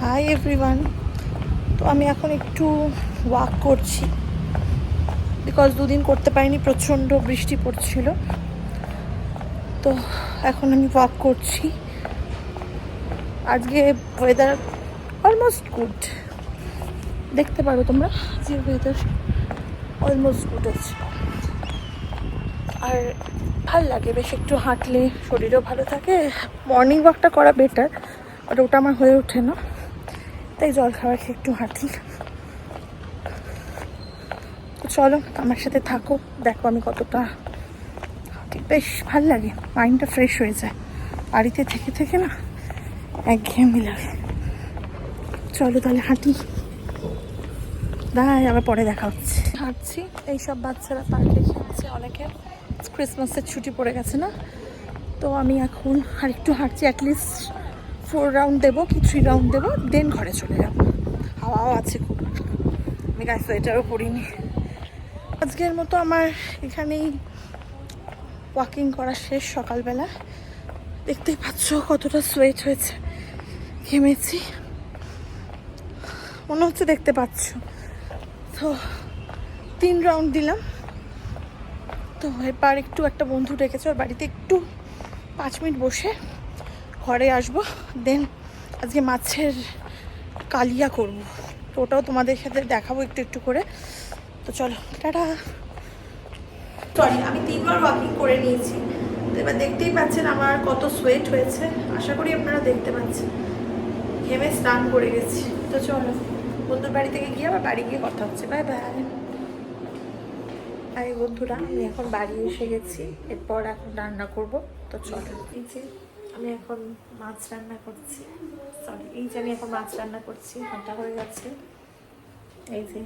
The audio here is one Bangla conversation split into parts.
Hi everyone. তো আমি এখন একটু ওয়াক করছি, বিকজ দুদিন করতে পারিনি, প্রচণ্ড বৃষ্টি পড়ছিল। তো এখন আমি ওয়াক করছি। আজকে ওয়েদার অলমোস্ট গুড, দেখতে পারো তোমরা যে ওয়েদার অলমোস্ট গুড আছে। আর ভাল লাগে বেশ একটু হাঁটলে, শরীরও ভালো থাকে। মর্নিং ওয়াকটা করা বেটার, বাট ওটা আমার হয়ে ওঠে না, তাই জল খাবার খেয়ে একটু হাঁটি। চলো আমার সাথে থাকো, দেখো আমি কতটা হাঁটি। বেশ ভাল লাগে, মাইন্ডটা ফ্রেশ হয়ে যায়। বাড়িতে থেকে থেকে না একঘেয়েমি লাগে। চলো তাহলে হাঁটি, দাঁড়ায় আবার পরে দেখা হচ্ছে। হাঁটছি, এইসব বাচ্চারা পার্কে খেলছে, অনেকে ক্রিসমাসের ছুটি পড়ে গেছে না, তো আমি এখন আর একটু হাঁটছি। অ্যাটলিস্ট 4 রাউন্ড দেবো কি 3 রাউন্ড দেবো, দেন ঘরে চলে যাবো। হাওয়াও আছে খুব, আমি গায়ে সোয়েটারও পরিনি। আজকের মতো আমার এখানেই ওয়াকিং করা শেষ। সকালবেলা দেখতেই পাচ্ছ কতটা সোয়েট হয়েছে, ঘেমেছি মনে হচ্ছে, দেখতে পাচ্ছ। তো 3 রাউন্ড দিলাম। তো এবার একটু একটা বন্ধু ডেকেছে, ওর বাড়িতে একটু 5 মিনিট বসে ঘরে আসবো। দেন আজকে মাছের কালিয়া করব, তো ওটাও তোমাদের সাথে দেখাবো একটু একটু করে। তো চলো টাটা। সরি, আমি 3 বার ওয়াকিং করে নিয়েছি। তো এবার দেখতেই পাচ্ছেন আমার কত সোয়েট হয়েছে, আশা করি আপনারা দেখতে পাচ্ছেন। ঘেমে স্নান করে গেছি। তো চলো বন্ধুর বাড়ি থেকে গিয়ে আবার বাড়ি গিয়ে কথা হচ্ছে। Bye bye. আরে বন্ধুরা, আমি এখন বাড়ি এসে গেছি, এরপর এখন রান্না করব। তো চলো, এই যে আমি এখন মাছ রান্না করছি। আমি এখন মাছ রান্না করছি, হাঁটা হয়ে গেছে। এই যে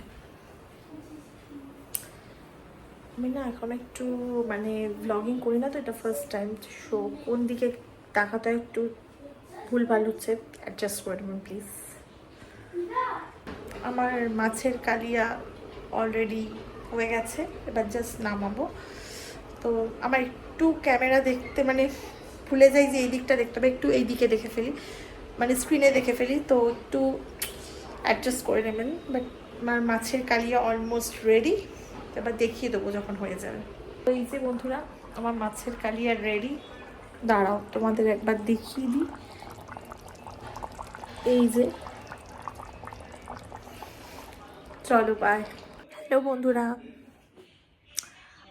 আমি না এখন একটু মানে ব্লগিং করি না, তো এটা ফার্স্ট টাইম। শো কোন দিকে তাকাটা একটু ভুলভাল হচ্ছে, অ্যাডজাস্ট করে দেবেন প্লিজ। আমার মাছের কালিয়া অলরেডি হয়ে গেছে, এবার জাস্ট নামাবো। তো আমার একটু ক্যামেরা দেখতে মানে ভুলে যাই যে এই দিকটা দেখতে হবে, একটু এই দিকে দেখে ফেলি, মানে স্ক্রিনে দেখে ফেলি, তো একটু অ্যাডজাস্ট করে নেবেন। বাট আমার মাছের কালিয়া অলমোস্ট রেডি, এবার দেখিয়ে দেবো যখন হয়ে যাবে। তো এই যে বন্ধুরা, আমার মাছের কালিয়া রেডি। দাঁড়াও তোমাদের একবার দেখিয়ে দিই। এই যে, চলো বাই। হ্যালো বন্ধুরা,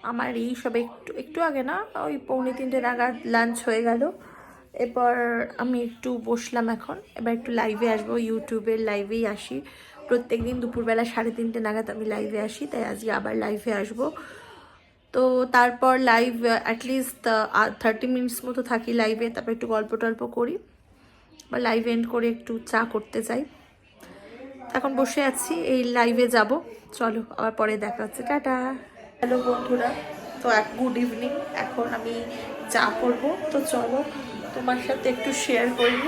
আমার এই সব একটু একটু আগে না, ওই 2:45 নাগাদ লাঞ্চ হয়ে গেল। এরপর আমি একটু বসলাম এখন, এবার একটু লাইভে আসবো, ইউটিউবের লাইভেই আসি প্রত্যেক দিন দুপুরবেলা 3:30 নাগাদ আমি লাইভে আসি, তাই আজকে আবার লাইভে আসবো। তো তারপর লাইভ অ্যাটলিস্ট 30 মিনিটস মতো থাকি লাইভে, তারপর একটু গল্প টল্প করি, বা লাইভ এন্ড করে একটু চা করতে যাই। এখন বসে আছি, এই লাইভে যাব। চলো আবার পরে দেখা হচ্ছে, টাটা। হ্যালো বন্ধুরা, তো গুড ইভিনিং। এখন আমি চা করব, তো চলো তোমার সাথে একটু শেয়ার করি।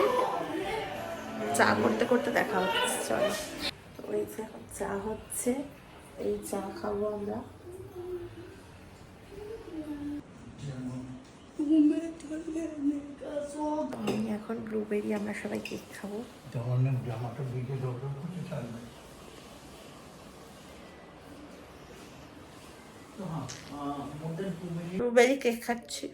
চা করতে করতে দেখা হচ্ছে, চলো। তো এই যে এখন চা হচ্ছে, এই চা খাবো আমরা। আমি এখন ব্লুবেরি, আমরা সবাই কেক খাবো। ব্লুবেরি কেক খাচ্ছি।